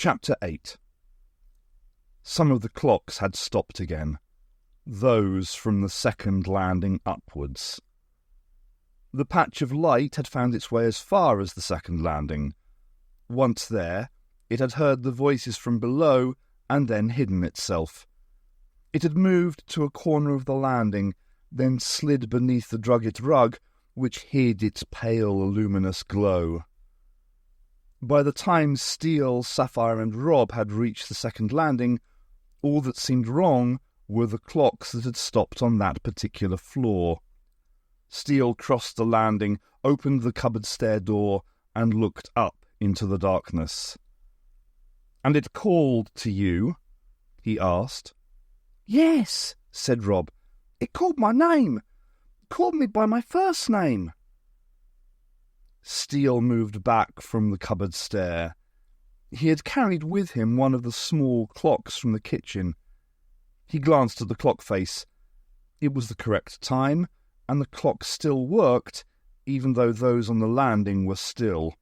Chapter 8. Some of the clocks had stopped again, those from the second landing upwards. The patch of light had found its way as far as the second landing. Once there, it had heard the voices from below and then hidden itself. It had moved to a corner of the landing, then slid beneath the drugget rug, which hid its pale, luminous glow. By the time Steel, Sapphire and Rob had reached the second landing, all that seemed wrong were the clocks that had stopped on that particular floor. Steel crossed the landing, opened the cupboard stair door, and looked up into the darkness. "And it called to you?" he asked. "Yes," said Rob. "It called my name. Called me by my first name." Steel moved back from the cupboard stair. He had carried with him one of the small clocks from the kitchen. He glanced at the clock face. It was the correct time, and the clock still worked, even though those on the landing were still.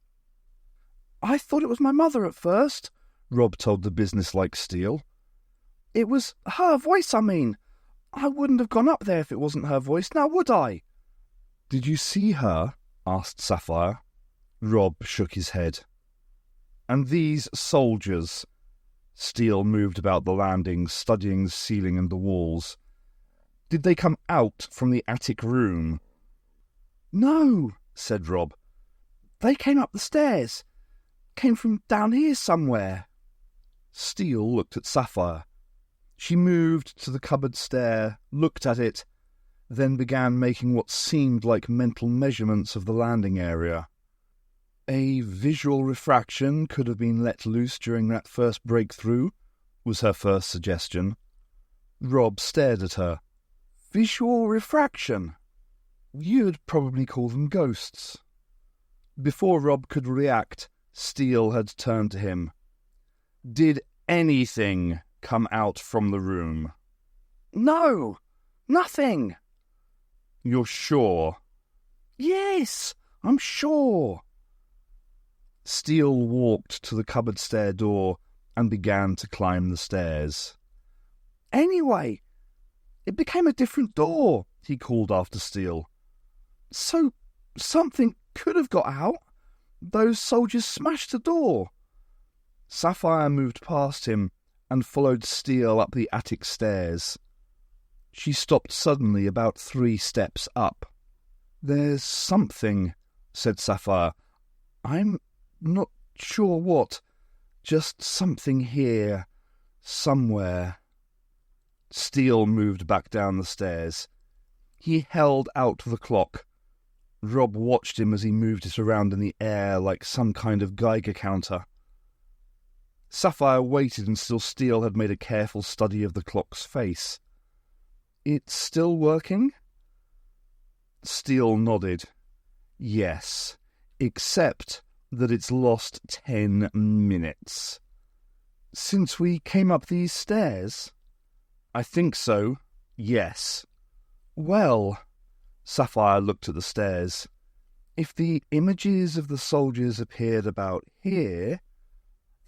"I thought it was my mother at first," Rob told the businesslike Steel. "It was her voice, I mean. I wouldn't have gone up there if it wasn't her voice, now would I?" "Did you see her?" asked Sapphire. Rob shook his head. "And these soldiers?" Steel moved about the landing, studying the ceiling and the walls. "Did they come out from the attic room?" "No," said Rob. "They came up the stairs. Came from down here somewhere." Steel looked at Sapphire. She moved to the cupboard stair, looked at it, then began making what seemed like mental measurements of the landing area. A visual refraction could have been let loose during that first breakthrough, was her first suggestion. Rob stared at her. "Visual refraction? You'd probably call them ghosts." Before Rob could react, Steel had turned to him. "Did anything come out from the room?" "No, nothing." "You're sure?" "Yes, I'm sure." Steel walked to the cupboard stair door and began to climb the stairs. "Anyway, it became a different door," he called after Steel. "So something could have got out. Those soldiers smashed the door." Sapphire moved past him and followed Steel up the attic stairs. She stopped suddenly about 3 steps up. "There's something," said Sapphire. "I'm not sure what. Just something here. Somewhere." Steel moved back down the stairs. He held out the clock. Rob watched him as he moved it around in the air like some kind of Geiger counter. Sapphire waited until Steel had made a careful study of the clock's face. "It's still working?" Steel nodded. "Yes, except that it's lost 10 minutes. "Since we came up these stairs?" "I think so, yes." "Well," Sapphire looked at the stairs, "if the images of the soldiers appeared about here—"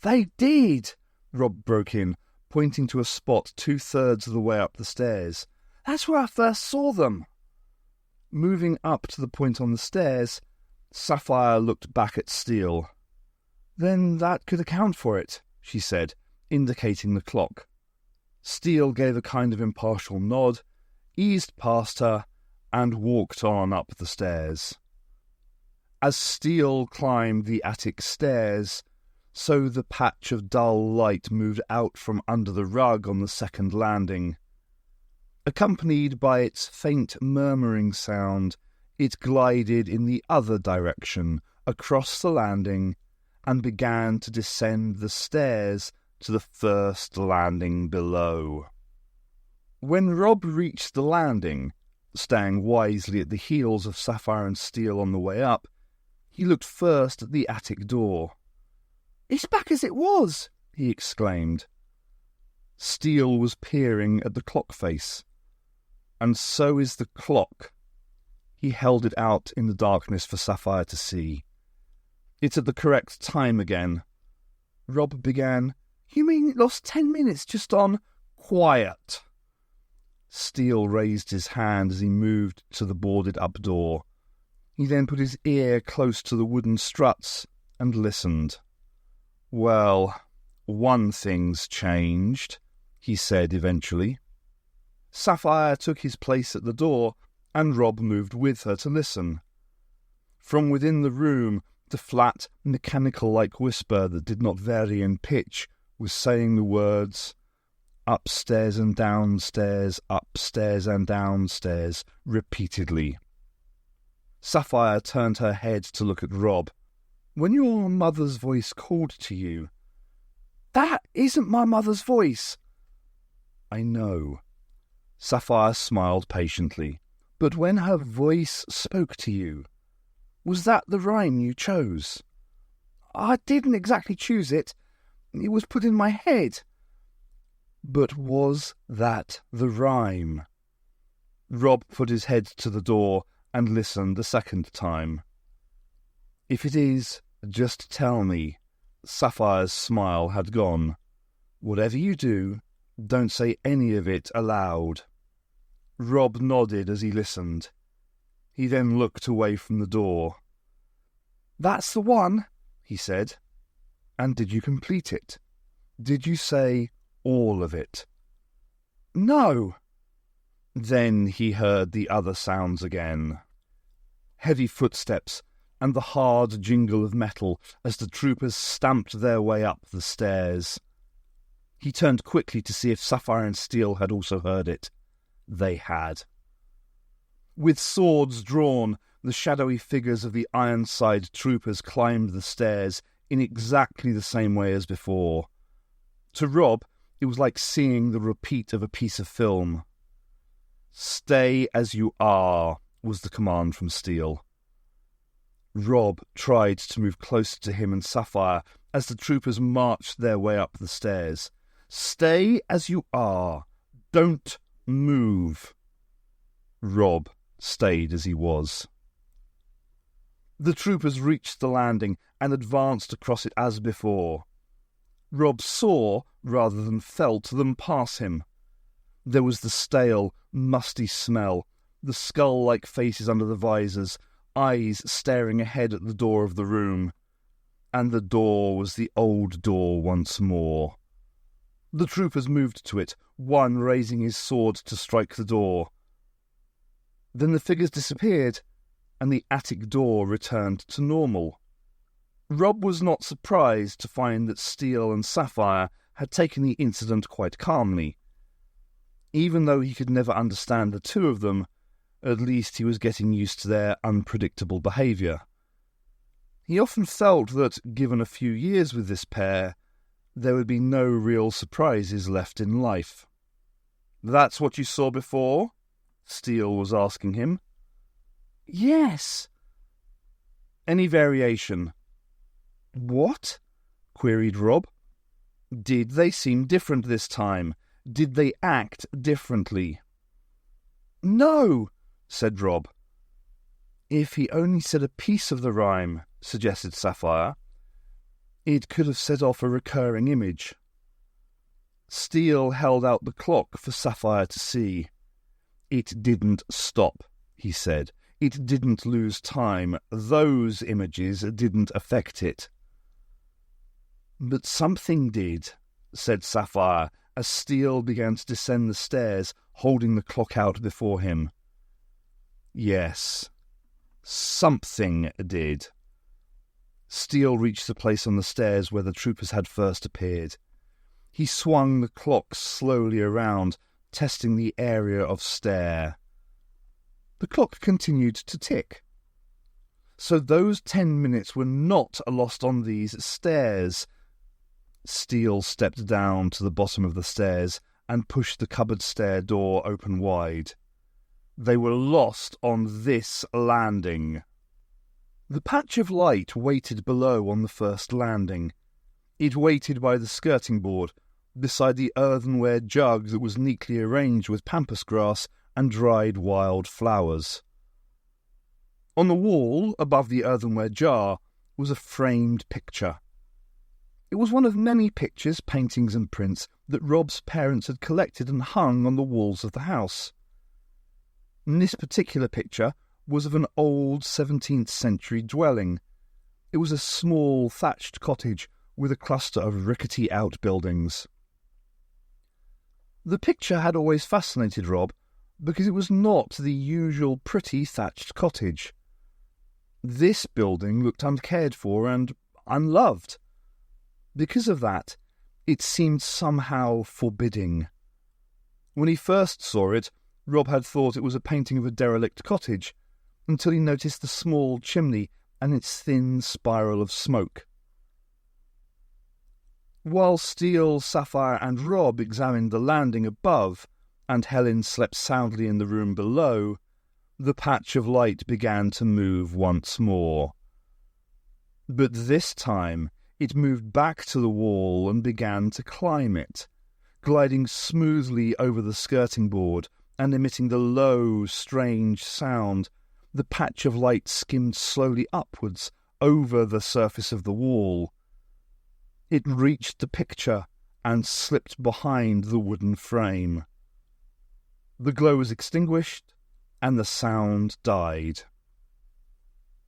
"They did," Rob broke in, pointing to a spot 2/3 of the way up the stairs. "That's where I first saw them." Moving up to the point on the stairs, Sapphire looked back at Steel. "Then that could account for it," she said, indicating the clock. Steel gave a kind of impartial nod, eased past her, and walked on up the stairs. As Steel climbed the attic stairs, so the patch of dull light moved out from under the rug on the second landing. Accompanied by its faint murmuring sound, it glided in the other direction, across the landing, and began to descend the stairs to the first landing below. When Rob reached the landing, staying wisely at the heels of Sapphire and Steel on the way up, he looked first at the attic door. "It's back as it was!" he exclaimed. Steel was peering at the clock face. "And so is the clock." He held it out in the darkness for Sapphire to see. "It's at the correct time again." Rob began. "You mean it lost 10 minutes just on—" "Quiet!" Steel raised his hand as he moved to the boarded-up door. He then put his ear close to the wooden struts and listened. "Well, one thing's changed," he said eventually. Sapphire took his place at the door, and Rob moved with her to listen. From within the room, the flat, mechanical-like whisper that did not vary in pitch was saying the words, "Upstairs and downstairs, upstairs and downstairs," repeatedly. Sapphire turned her head to look at Rob. "When your mother's voice called to you—" "That isn't my mother's voice." "I know." Sapphire smiled patiently. "But when her voice spoke to you, was that the rhyme you chose?" "I didn't exactly choose it. It was put in my head." "But was that the rhyme?" Rob put his head to the door and listened a second time. "If it is, just tell me." Sapphire's smile had gone. "Whatever you do, don't say any of it aloud." Rob nodded as he listened. He then looked away from the door. "That's the one," he said. "And did you complete it? Did you say all of it?" "No." Then he heard the other sounds again. Heavy footsteps and the hard jingle of metal as the troopers stamped their way up the stairs. He turned quickly to see if Sapphire and Steel had also heard it. They had. With swords drawn, the shadowy figures of the Ironside troopers climbed the stairs in exactly the same way as before. To Rob, it was like seeing the repeat of a piece of film. "Stay as you are," was the command from Steel. Rob tried to move closer to him and Sapphire as the troopers marched their way up the stairs. "Stay as you are. Don't move." Rob stayed as he was. The troopers reached the landing and advanced across it as before. Rob saw, rather than felt, them pass him. There was the stale, musty smell, the skull-like faces under the visors, eyes staring ahead at the door of the room. And the door was the old door once more. The troopers moved to it, one raising his sword to strike the door. Then the figures disappeared, and the attic door returned to normal. Rob was not surprised to find that Steel and Sapphire had taken the incident quite calmly. Even though he could never understand the two of them, at least he was getting used to their unpredictable behaviour. He often felt that, given a few years with this pair, there would be no real surprises left in life. "That's what you saw before?" Steel was asking him. "Yes." "Any variation?" "What?" queried Rob. "Did they seem different this time? Did they act differently?" "No," said Rob. "If he only said a piece of the rhyme," suggested Sapphire, "it could have set off a recurring image." Steel held out the clock for Sapphire to see. "It didn't stop," he said. "It didn't lose time. Those images didn't affect it." "But something did," said Sapphire, as Steel began to descend the stairs, holding the clock out before him. "Yes, something did." Steel reached the place on the stairs where the troopers had first appeared. He swung the clock slowly around, testing the area of stair. The clock continued to tick. So those 10 minutes were not lost on these stairs. Steel stepped down to the bottom of the stairs and pushed the cupboard stair door open wide. They were lost on this landing. The patch of light waited below on the first landing. It waited by the skirting board, beside the earthenware jug that was neatly arranged with pampas grass and dried wild flowers. On the wall, above the earthenware jar, was a framed picture. It was one of many pictures, paintings and prints that Rob's parents had collected and hung on the walls of the house. And this particular picture was of an old 17th century dwelling. It was a small thatched cottage with a cluster of rickety outbuildings. The picture had always fascinated Rob because it was not the usual pretty thatched cottage. This building looked uncared for and unloved. Because of that, it seemed somehow forbidding. When he first saw it, Rob had thought it was a painting of a derelict cottage, until he noticed the small chimney and its thin spiral of smoke. While Steel, Sapphire and Rob examined the landing above, and Helen slept soundly in the room below, the patch of light began to move once more. But this time it moved back to the wall and began to climb it, gliding smoothly over the skirting board and emitting the low, strange sound. The patch of light skimmed slowly upwards over the surface of the wall. It reached the picture and slipped behind the wooden frame. The glow was extinguished, and the sound died.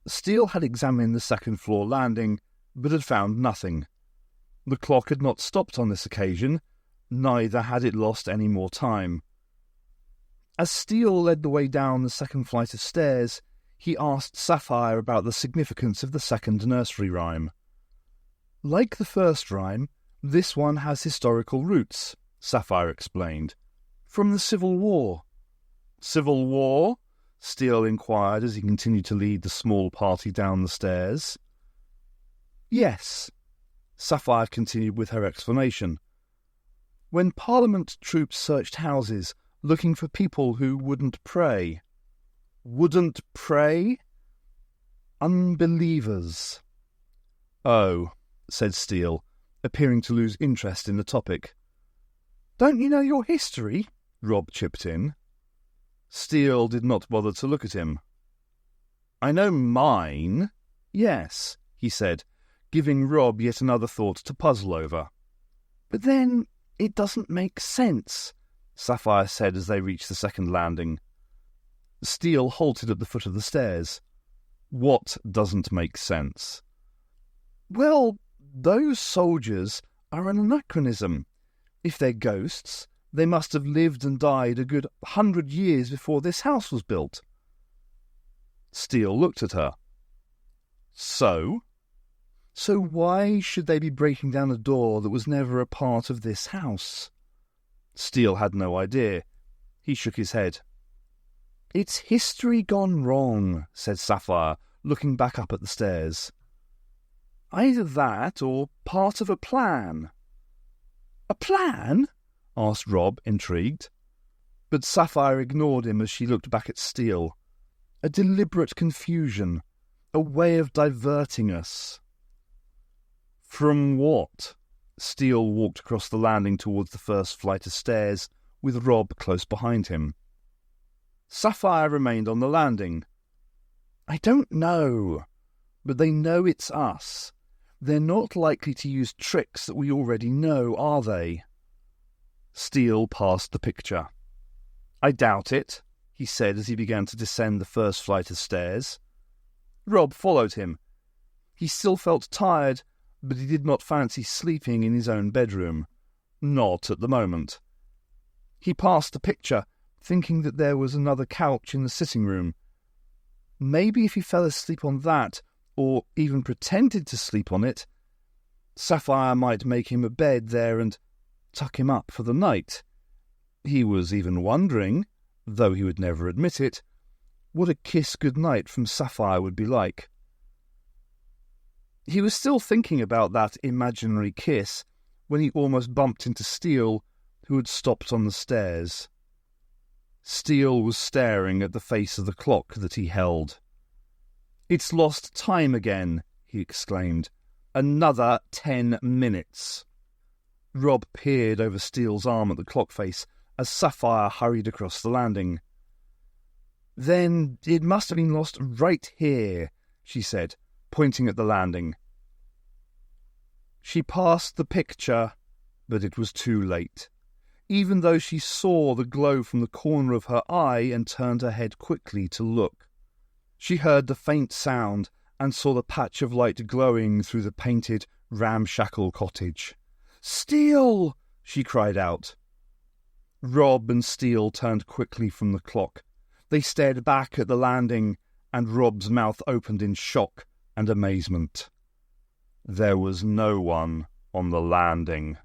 Steel had examined the second-floor landing, but had found nothing. The clock had not stopped on this occasion, neither had it lost any more time. As Steel led the way down the second flight of stairs, he asked Sapphire about the significance of the second nursery rhyme. Like the first rhyme, this one has historical roots, Sapphire explained. From the Civil War. Civil War? Steel inquired as he continued to lead the small party down the stairs. Yes, Sapphire continued with her explanation. When Parliament troops searched houses, looking for people who wouldn't pray. Wouldn't pray? Unbelievers. Oh, said Steel, appearing to lose interest in the topic. Don't you know your history? Rob chipped in. Steel did not bother to look at him. I know mine. Yes, he said, giving Rob yet another thought to puzzle over. But then it doesn't make sense, Sapphire said as they reached the second landing. Steel halted at the foot of the stairs. What doesn't make sense? Well, those soldiers are an anachronism. If they're ghosts, they must have lived and died a good 100 years before this house was built. Steel looked at her. So? So why should they be breaking down a door that was never a part of this house? Steel had no idea. He shook his head. It's history gone wrong, said Sapphire, looking back up at the stairs. Either that or part of a plan. A plan? Asked Rob, intrigued. But Sapphire ignored him as she looked back at Steel. A deliberate confusion, a way of diverting us. From what? Steel walked across the landing towards the first flight of stairs, with Rob close behind him. Sapphire remained on the landing. I don't know, but they know it's us. They're not likely to use tricks that we already know, are they? Steel passed the picture. I doubt it, he said as he began to descend the first flight of stairs. Rob followed him. He still felt tired, but he did not fancy sleeping in his own bedroom. Not at the moment. He passed the picture, thinking that there was another couch in the sitting room. Maybe if he fell asleep on that, or even pretended to sleep on it, Sapphire might make him a bed there and tuck him up for the night. He was even wondering, though he would never admit it, what a kiss goodnight from Sapphire would be like. He was still thinking about that imaginary kiss when he almost bumped into Steel, who had stopped on the stairs. Steel was staring at the face of the clock that he held. It's lost time again, he exclaimed. Another 10 minutes. Rob peered over Steel's arm at the clock face as Sapphire hurried across the landing. Then it must have been lost right here, she said, pointing at the landing. She passed the picture, but it was too late. Even though she saw the glow from the corner of her eye and turned her head quickly to look. She heard the faint sound and saw the patch of light glowing through the painted, ramshackle cottage. "Steel!" she cried out. Rob and Steel turned quickly from the clock. They stared back at the landing, and Rob's mouth opened in shock and amazement. There was no one on the landing.